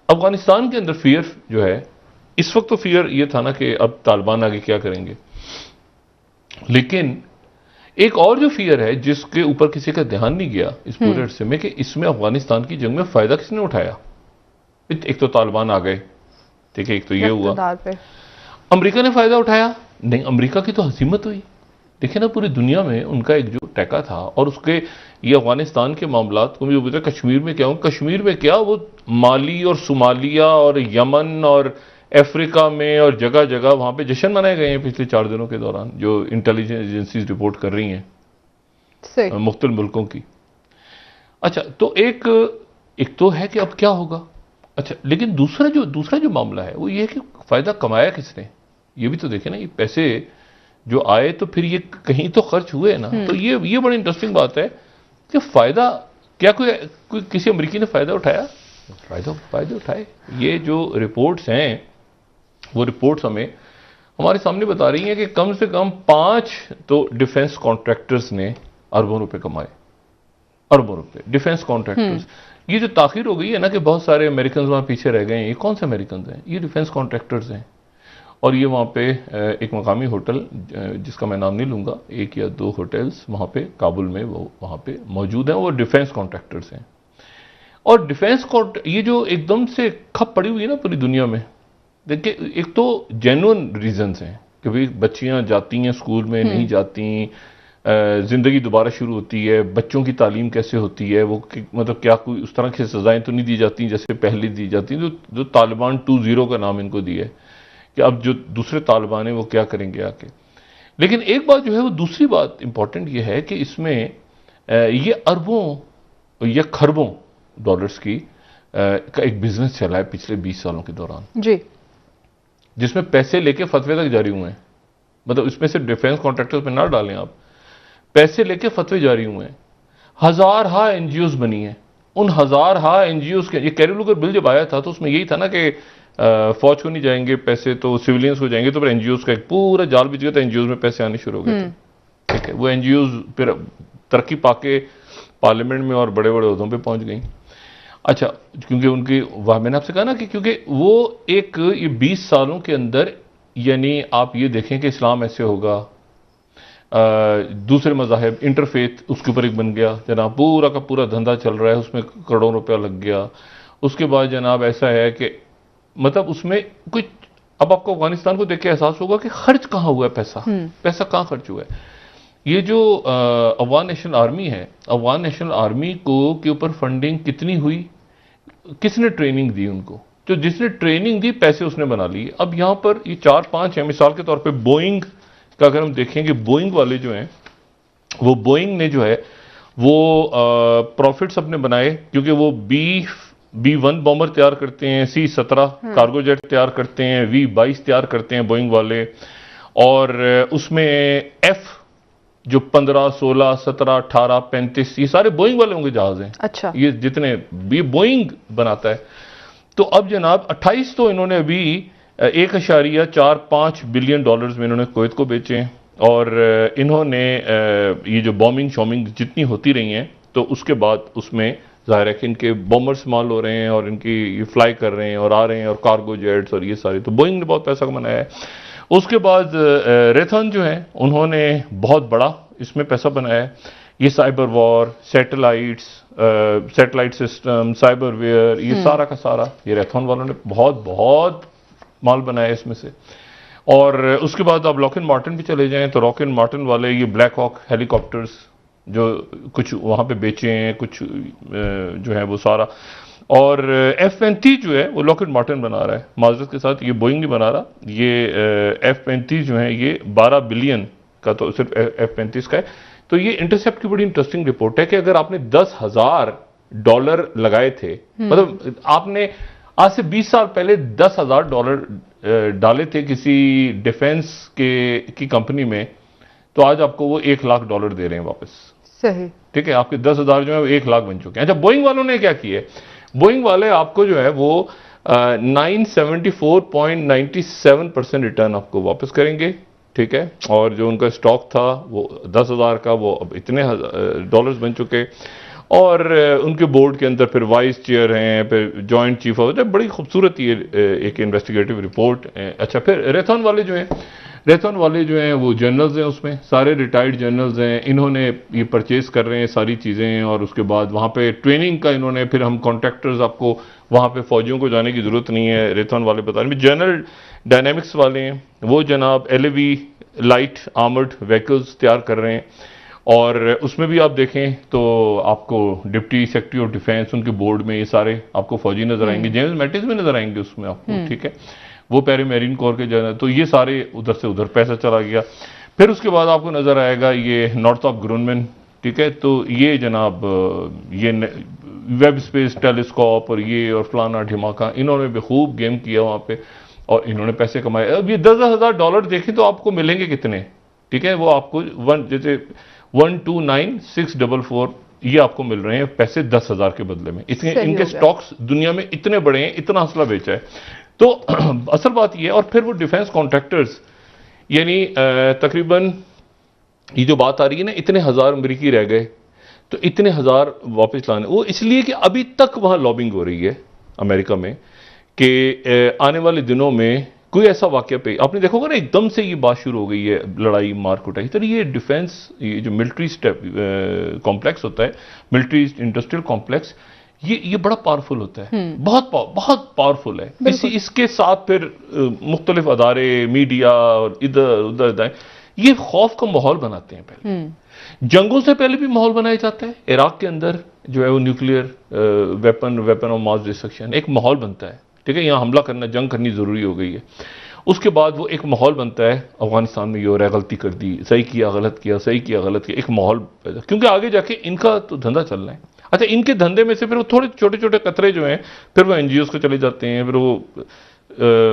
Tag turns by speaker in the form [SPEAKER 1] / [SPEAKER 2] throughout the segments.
[SPEAKER 1] अफगानिस्तान के अंदर फियर जो है, इस वक्त तो फियर ये था ना कि अब तालिबान आगे क्या करेंगे, लेकिन एक और जो फियर है जिसके ऊपर किसी का ध्यान नहीं गया इस पूरे अरसे में, कि इसमें अफगानिस्तान की जंग में फायदा किसने उठाया। एक तो तालिबान आ गए, ठीक है, एक तो ये हुआ, अमेरिका ने फायदा उठाया नहीं, अमेरिका की तो हसीमत हुई। देखिए ना, पूरी दुनिया में उनका एक जो टैका था, और उसके ये अफगानिस्तान के मामलात को मुझे बोलते कश्मीर में क्या हो, कश्मीर में क्या, वो माली और सोमालिया और यमन और अफ्रीका में और जगह जगह वहां पे जश्न मनाए गए हैं पिछले 4 दिनों के दौरान, जो इंटेलिजेंस एजेंसीज रिपोर्ट कर रही हैं मुख्तलिफ मुल्कों की। अच्छा, तो एक तो है कि अब क्या होगा। अच्छा, लेकिन दूसरा जो मामला है वो ये है कि फायदा कमाया किसने, ये भी तो देखें ना। ये पैसे जो आए तो फिर ये कहीं तो खर्च हुए ना। तो ये बड़ी इंटरेस्टिंग बात है कि फायदा क्या कोई किसी अमेरिकी ने फायदा उठाया, फायदे उठाए। ये जो रिपोर्ट्स हैं वो रिपोर्ट्स हमारे सामने बता रही हैं कि कम से कम 5 तो डिफेंस कॉन्ट्रैक्टर्स ने अरबों रुपए कमाए, अरबों रुपए डिफेंस कॉन्ट्रैक्टर्स। ये जो ताखिर हो गई है ना कि बहुत सारे अमेरिकन वहां पीछे रह गए हैं, ये कौन से अमेरिकन हैं, ये डिफेंस कॉन्ट्रैक्टर्स हैं। और ये वहाँ पे एक मकामी होटल जिसका मैं नाम नहीं लूँगा, 1 या 2 होटल्स वहाँ पे काबुल में वो वहाँ पे मौजूद हैं, वो डिफेंस कॉन्ट्रैक्टर्स हैं। और ये जो एकदम से खप पड़ी हुई है ना पूरी दुनिया में, देखिए एक तो जेन्युइन रीजंस हैं कि भाई बच्चियाँ जाती हैं स्कूल में, नहीं जाती, ज़िंदगी दोबारा शुरू होती है, बच्चों की तालीम कैसे होती है, वो मतलब क्या कोई उस तरह की सज़ाएँ तो नहीं दी जाती जैसे पहले दी जाती, जो तालिबान 2.0 का नाम इनको दिया है कि अब जो दूसरे तालिबान हैं वो क्या करेंगे आके। लेकिन एक बात जो है वो, दूसरी बात इंपॉर्टेंट ये है कि इसमें ये अरबों या खरबों डॉलर्स की का एक बिजनेस चला है पिछले 20 सालों के दौरान
[SPEAKER 2] जी,
[SPEAKER 1] जिसमें पैसे लेके फतवे तक जारी हुए हैं। मतलब इसमें से डिफेंस कॉन्ट्रैक्टर्स पे ना डालें आप, पैसे लेके फतवे जारी हुए हैं, हजारहा एनजीओज बनी है। उन हजारहा एनजीओज के, ये कैरी बिल जब आया था तो उसमें यही था ना कि फौज को नहीं जाएंगे पैसे तो सिविलियंस को जाएंगे, तो फिर एनजीओज का एक पूरा जाल बिछ गया था, एनजीओज में पैसे आने शुरू हो गए थे। ठीक है, वो एनजीओज फिर तरक्की पाके पार्लियामेंट में और बड़े बड़े ओहदों पे पहुंच गई। अच्छा, क्योंकि उनकी वह मैंने आपसे कहा ना कि क्योंकि वो ये 20 सालों के अंदर, यानी आप ये देखें कि इस्लाम ऐसे होगा, दूसरे मज़ाहिब इंटरफेथ उसके ऊपर एक बन गया जनाब, पूरा का पूरा धंधा चल रहा है, उसमें करोड़ों रुपया लग गया। उसके बाद जनाब ऐसा है कि मतलब उसमें कुछ, अब आपको अफगानिस्तान को देख के एहसास होगा कि खर्च कहाँ हुआ है, पैसा कहाँ खर्च हुआ है। ये जो अफगान नेशनल आर्मी है, अफगान नेशनल आर्मी के ऊपर फंडिंग कितनी हुई, किसने ट्रेनिंग दी उनको, जो जिसने ट्रेनिंग दी पैसे उसने बना लिए। अब यहां पर ये 4-5 है, मिसाल के तौर पे बोइंग का अगर हम देखेंगे, बोइंग वाले जो हैं, वो बोइंग ने जो है वो प्रॉफिट्स अपने बनाए, क्योंकि वो B-1 बॉम्बर तैयार करते हैं, C-17 कार्गो जेट तैयार करते हैं, V-22 तैयार करते हैं बोइंग वाले, और उसमें F जो 15, 16, 17, 18, 35 ये सारे बोइंग वाले होंगे जहाज हैं।
[SPEAKER 2] अच्छा,
[SPEAKER 1] ये जितने भी बोइंग बनाता है। तो अब जनाब 28 तो इन्होंने अभी 1.45 बिलियन डॉलर्स में इन्होंने कुवैत को बेचे हैं, और इन्होंने ये जो बॉम्बिंग शॉमिंग जितनी होती रही हैं, तो उसके बाद उसमें जाहिर है कि इनके बॉम्बर इस्तेमाल हो रहे हैं और इनकी ये फ्लाई कर रहे हैं और आ रहे हैं, और कार्गो जेट्स और ये सारे, तो बोइंग ने बहुत पैसा कमाया है। उसके बाद रेथन जो है उन्होंने बहुत बड़ा इसमें पैसा बनाया है। ये साइबर वॉर, सैटेलाइट सिस्टम, साइबरवेयर, ये सारा का सारा ये रेथन वालों ने बहुत माल बनाया इसमें से। और उसके बाद आप लॉकहीड मार्टिन भी चले जाएं तो लॉकहीड मार्टिन वाले ये ब्लैक हॉक हेलीकॉप्टर्स जो कुछ वहाँ पे बेचे हैं, कुछ जो है वो सारा, और F-35 जो है वो लॉकहीड मार्टिन बना रहा है, माजरत के साथ, ये बोइंग नहीं बना रहा। ये F-35 जो है ये 12 बिलियन का तो सिर्फ F-35 का है। तो ये इंटरसेप्ट की बड़ी इंटरेस्टिंग रिपोर्ट है कि अगर आपने $10,000 लगाए थे, मतलब आपने आज से 20 साल पहले $10,000 डाले थे किसी डिफेंस की कंपनी में, तो आज आपको वो $1,00,000 दे रहे हैं वापस।
[SPEAKER 2] सही, ठीक
[SPEAKER 1] है, आपके 10,000 जो है वो 1,00,000 बन चुके हैं। अच्छा, बोइंग वालों ने क्या किया है, बोइंग वाले आपको जो है वो 974.97% रिटर्न आपको वापस करेंगे। ठीक है, और जो उनका स्टॉक था वो 10,000 का, वो अब इतने डॉलर्स बन चुके। और उनके बोर्ड के अंदर फिर वाइस चेयर हैं, फिर जॉइंट चीफ ऑफ, बड़ी खूबसूरत ये एक इन्वेस्टिगेटिव रिपोर्ट। अच्छा, फिर रेथॉन वाले जो हैं, रेथॉन वाले जो हैं वो जर्नल्स हैं, उसमें सारे रिटायर्ड जर्नल्स हैं, इन्होंने ये परचेज कर रहे हैं सारी चीज़ें, और उसके बाद वहाँ पे ट्रेनिंग का इन्होंने, फिर हम कॉन्ट्रैक्टर्स, आपको वहाँ पे फौजियों को जाने की ज़रूरत नहीं है, रेथॉन वाले बता रहे हैं। जनरल डायनेमिक्स वाले हैं वो जनाब LAV लाइट आर्मर्ड व्हीकल्स तैयार कर रहे हैं, और उसमें भी आप देखें तो आपको डिप्टी सेक्रेटरी ऑफ डिफेंस, उनके बोर्ड में ये सारे आपको फौजी नजर आएंगे, जेम्स मैटिस भी नजर आएंगे उसमें आपको, ठीक है, वो पेरी मेरीन कोर के जनरल। तो ये सारे उधर से उधर पैसा चला गया। फिर उसके बाद आपको नजर आएगा ये नॉर्थरॉप ग्रुनमैन, ठीक है, तो ये जनाब ये वेब स्पेस टेलीस्कोप और ये और फलाना ढिमाका, इन्होंने भी खूब गेम किया वहाँ पे और इन्होंने पैसे कमाए। अब ये $10,000 देखें तो आपको मिलेंगे कितने, ठीक है, वो आपको जैसे 129,644 ये आपको मिल रहे हैं पैसे 10,000 के बदले में। इतने इनके स्टॉक्स दुनिया में इतने बड़े हैं, इतना असला बेचा है। तो असल बात ये है। और फिर वो डिफेंस कॉन्ट्रैक्टर्स, यानी तकरीबन ये जो बात आ रही है ना, इतने हजार अमरीकी रह गए, तो इतने हजार वापस लाने, वो इसलिए कि अभी तक वहां लॉबिंग हो रही है अमेरिका में कि आने वाले दिनों में कोई ऐसा वाकया पे, आपने देखोगे ना एकदम से ये बात शुरू हो गई है, लड़ाई मार कुटाई। तो ये डिफेंस, ये जो मिलिट्री स्टेप कॉम्प्लेक्स होता है, मिलिट्री इंडस्ट्रियल कॉम्प्लेक्स, ये बड़ा पावरफुल होता है, बहुत पावरफुल है। इसके साथ फिर मुख्तलिफ अदारे, मीडिया और इधर उधर ये खौफ का माहौल बनाते हैं। पहले जंगों से पहले भी माहौल बनाया जाता है। इराक के अंदर जो है वो nuclear weapon of mass destruction एक माहौल बनता है, ठीक है, यहाँ हमला करना, जंग करनी जरूरी हो गई है। उसके बाद वो एक माहौल बनता है, अफगानिस्तान में ये हो रहा है, गलती कर दी, सही किया गलत किया, सही किया गलत किया, एक माहौल, क्योंकि आगे जाके इनका तो धंधा चल रहा है। अच्छा, इनके धंधे में से फिर वो थोड़े छोटे छोटे कतरे जो हैं, फिर वो NGOs को चले जाते हैं, फिर वो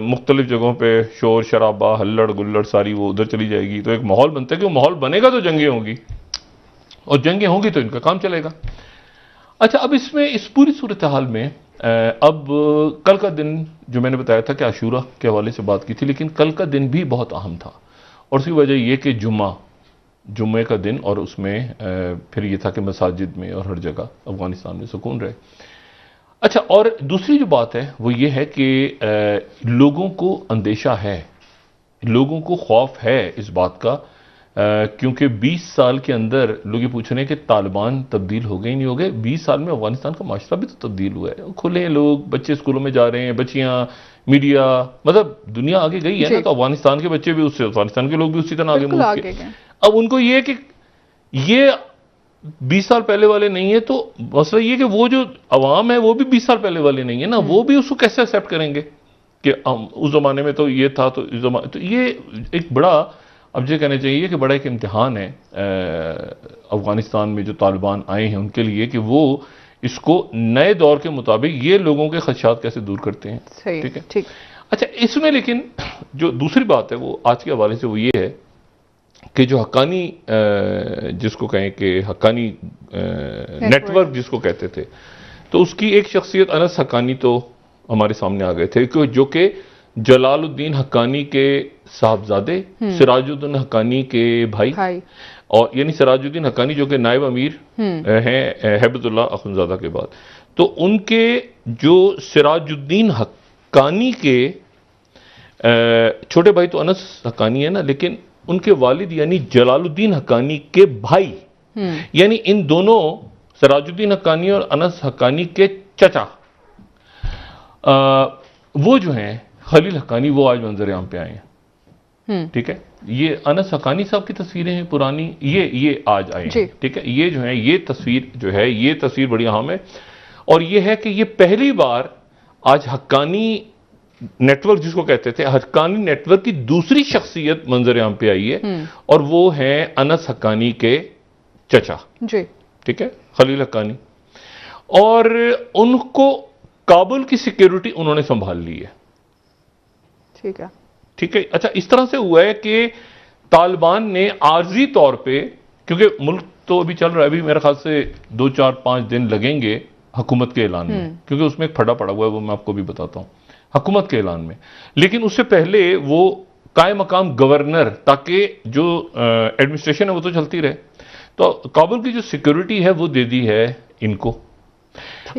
[SPEAKER 1] मुख्तलिफ जगहों पे शोर शराबा हल्लड़ गुल्लड़ सारी वो उधर चली जाएगी। तो एक माहौल बनता है कि वो माहौल बनेगा तो जंगें होंगी, और जंगें होंगी तो इनका काम चलेगा। अच्छा, अब इसमें इस पूरी सूरत हाल में अब कल का दिन जो मैंने बताया था कि आशूरा के हवाले से बात की थी, लेकिन कल का दिन भी बहुत अहम था, और उसकी वजह यह कि जुम्मे का दिन, और उसमें फिर यह था कि मसाजिद में और हर जगह अफगानिस्तान में सुकून रहे। अच्छा, और दूसरी जो बात है वो ये है कि लोगों को अंदेशा है, लोगों को खौफ है इस बात का, क्योंकि 20 साल के अंदर लोग ये पूछ रहे हैं कि तालिबान तब्दील हो गए नहीं हो गए। 20 साल में अफगानिस्तान का माशरा भी तो तब्दील हुआ है, खुले हैं लोग, बच्चे स्कूलों में जा रहे हैं, बच्चियां, मीडिया, मतलब दुनिया आगे गई है ना, तो अफगानिस्तान के बच्चे भी उससे, अफगानिस्तान के लोग भी उसी तरह आगे मूव किए। अब उनको ये कि ये 20 साल पहले वाले नहीं है, तो मसला ये कि वो जो अवाम है वो भी 20 साल पहले वाले नहीं है ना, वो भी उसको कैसे एक्सेप्ट करेंगे कि उस जमाने में तो ये था, तो इस जमाने, तो ये एक बड़ा, अब ये कहना चाहिए कि बड़ा एक इम्तिहान है अफगानिस्तान में जो तालिबान आए हैं उनके लिए, कि वो इसको नए दौर के मुताबिक ये लोगों के खदशात कैसे दूर करते हैं। ठीक है, ठीक। अच्छा, इसमें लेकिन जो दूसरी बात है वो आज के हवाले से वो ये है कि जो हक्कानी, जिसको कहें कि हक्कानी नेटवर्क जिसको कहते थे, तो उसकी एक शख्सियत अनस हक्कानी तो हमारे सामने आ गए थे, जो कि जलालुद्दीन हक्कानी के साहबजादे, सिराजुद्दीन हक्कानी के भाई, और यानी सिराजुद्दीन हक्कानी जो कि नायब अमीर हैं हैबतुल्लाह अखुंज़ादा के बाद, तो उनके जो सिराजुद्दीन हक्कानी के छोटे भाई तो अनस हक्कानी है ना, लेकिन उनके वालिद यानी जलालुद्दीन हक्कानी के भाई, यानी इन दोनों सिराजुद्दीन हक्कानी और अनस हक्कानी के चचा, वो जो हैं खलील हक्कानी, वो आज मंजर आम पे आए हैं। ठीक है, ये अनस हक्कानी साहब की तस्वीरें हैं पुरानी, ये आज आए हैं। ठीक है, ये जो है, ये तस्वीर जो है, ये तस्वीर बड़ी अहम है, और ये है कि ये पहली बार आज हक्कानी नेटवर्क जिसको कहते थे, हक्कानी नेटवर्क की दूसरी शख्सियत मंजर आम पे आई है, और वो है अनस हक्कानी के चचा जी। ठीक है, खलील हक्कानी, और उनको काबुल की सिक्योरिटी उन्होंने संभाल ली है। ठीक है, ठीक है। अच्छा, इस तरह से हुआ है कि तालिबान ने आर्जी तौर पे, क्योंकि मुल्क तो अभी चल रहा है, अभी मेरे ख्याल से 2, 4, 5 दिन लगेंगे हुकूमत के ऐलान में, क्योंकि उसमें एक फटा पड़ा हुआ है, वो मैं आपको भी बताता हूं, हुकूमत के ऐलान में। लेकिन उससे पहले वो कायम मकाम गवर्नर, ताकि जो एडमिनिस्ट्रेशन है वो तो चलती रहे, तो काबुल की जो सिक्योरिटी है वो दे दी है इनको।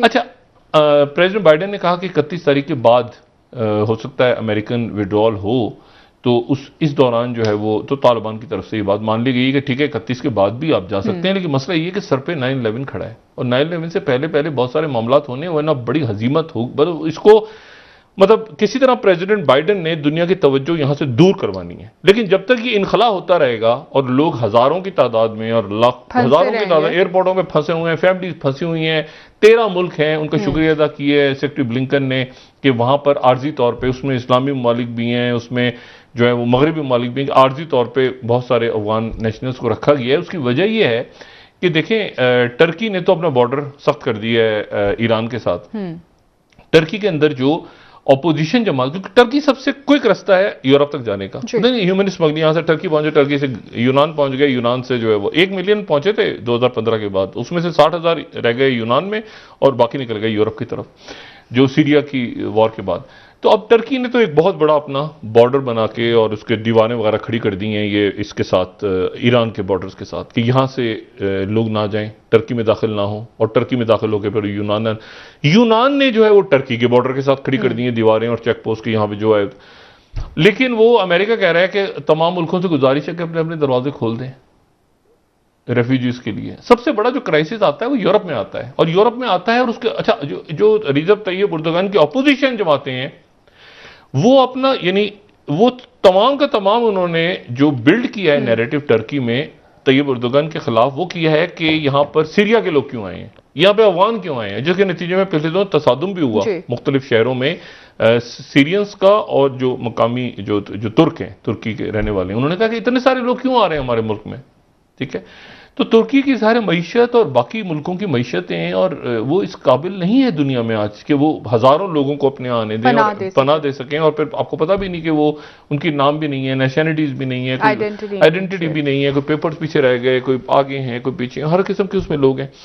[SPEAKER 1] अच्छा, प्रेसिडेंट बाइडेन ने कहा कि 31 तारीख के बाद हो सकता है अमेरिकन विड्रॉल हो, तो इस दौरान जो है वो तो तालिबान की तरफ से ये बात मान ली गई कि ठीक है 31 के बाद भी आप जा सकते हैं, लेकिन मसला ये है कि सर पे 9/11 खड़ा है और 9/11 से पहले पहले बहुत सारे मामलात होने, वरना बड़ी हजीमत हो, मतलब इसको मतलब किसी तरह प्रेसिडेंट बाइडेन ने दुनिया की तवज्जो यहां से दूर करवानी है। लेकिन जब तक ये इनखला होता रहेगा और लोग हजारों की तादाद में और हजारों की तादाद एयरपोर्टों में फंसे हुए हैं, फैमिली फंसी हुई हैं, 13 मुल्क हैं, उनका शुक्रिया अदा किया है सेक्रेटरी ब्लिंकन ने कि वहां पर आर्जी तौर पर, उसमें इस्लामी ममालिक भी हैं, उसमें जो है वो मगरबी ममालिक भी, आर्जी तौर पर बहुत सारे अफगान नेशनल्स को रखा गया है। उसकी वजह यह है कि देखें टर्की ने तो अपना बॉर्डर सख्त कर दिया है ईरान के साथ। टर्की के अंदर जो ऑपोजिशन जमात, क्योंकि टर्की सबसे क्विक रास्ता है यूरोप तक जाने का, नहीं ह्यूमन स्मगलिंग, यहां से टर्की पहुंचे, टर्की से यूनान पहुंच गए, यूनान से जो है वो 1 मिलियन पहुंचे थे 2015 के बाद, उसमें से 60,000 रह गए यूनान में और बाकी निकल गए यूरोप की तरफ, जो सीरिया की वॉर के बाद। तो अब टर्की ने तो एक बहुत बड़ा अपना बॉर्डर बना के और उसके दीवारें वगैरह खड़ी कर दी हैं ये इसके साथ, ईरान के बॉर्डर्स के साथ, कि यहां से लोग ना जाएं, टर्की में दाखिल ना हो, और टर्की में दाखिल होकर फिर यूनान ने जो है वो टर्की के बॉर्डर के साथ खड़ी कर दी हैं दीवारें और चेक पोस्ट की, यहां पे जो है। लेकिन वो अमेरिका कह रहा है कि तमाम मुल्कों से गुजारिश है कि अपने अपने दरवाजे खोल दें रेफ्यूजीज के लिए। सबसे बड़ा जो क्राइसिस आता है वो यूरोप में आता है, और यूरोप में आता है और उसके अच्छा जो रिजब तैयब एर्दोगान की ऑपोजिशन जमातें हैं वो अपना, यानी वो तमाम का तमाम उन्होंने जो बिल्ड किया है नैरेटिव टर्की में तैयब एर्दोगान के खिलाफ, वो किया है कि यहां पर सीरिया के लोग क्यों आए हैं, यहां पे अफगान क्यों आए हैं, जिसके नतीजे में पिछले दिनों तसादुम भी हुआ मुख्तलिफ शहरों में सीरियंस का और जो मकामी जो तुर्क हैं, तुर्की के रहने वाले हैं, उन्होंने कहा कि इतने सारे लोग क्यों आ रहे हैं हमारे मुल्क में। ठीक है, तो तुर्की की सारी मईशत और बाकी मुल्कों की मईशतें, और वो इस काबिल नहीं है दुनिया में आज कि वो हजारों लोगों को अपने आने दें और पनाह दे सकें, और फिर आपको पता भी नहीं कि वो उनकी नाम भी नहीं है, नेशनलिटीज भी नहीं है, आइडेंटिटी भी नहीं है, कोई पेपर्स पीछे रह गए, कोई आगे हैं, कोई पीछे, हर किस्म के उसमें लोग हैं।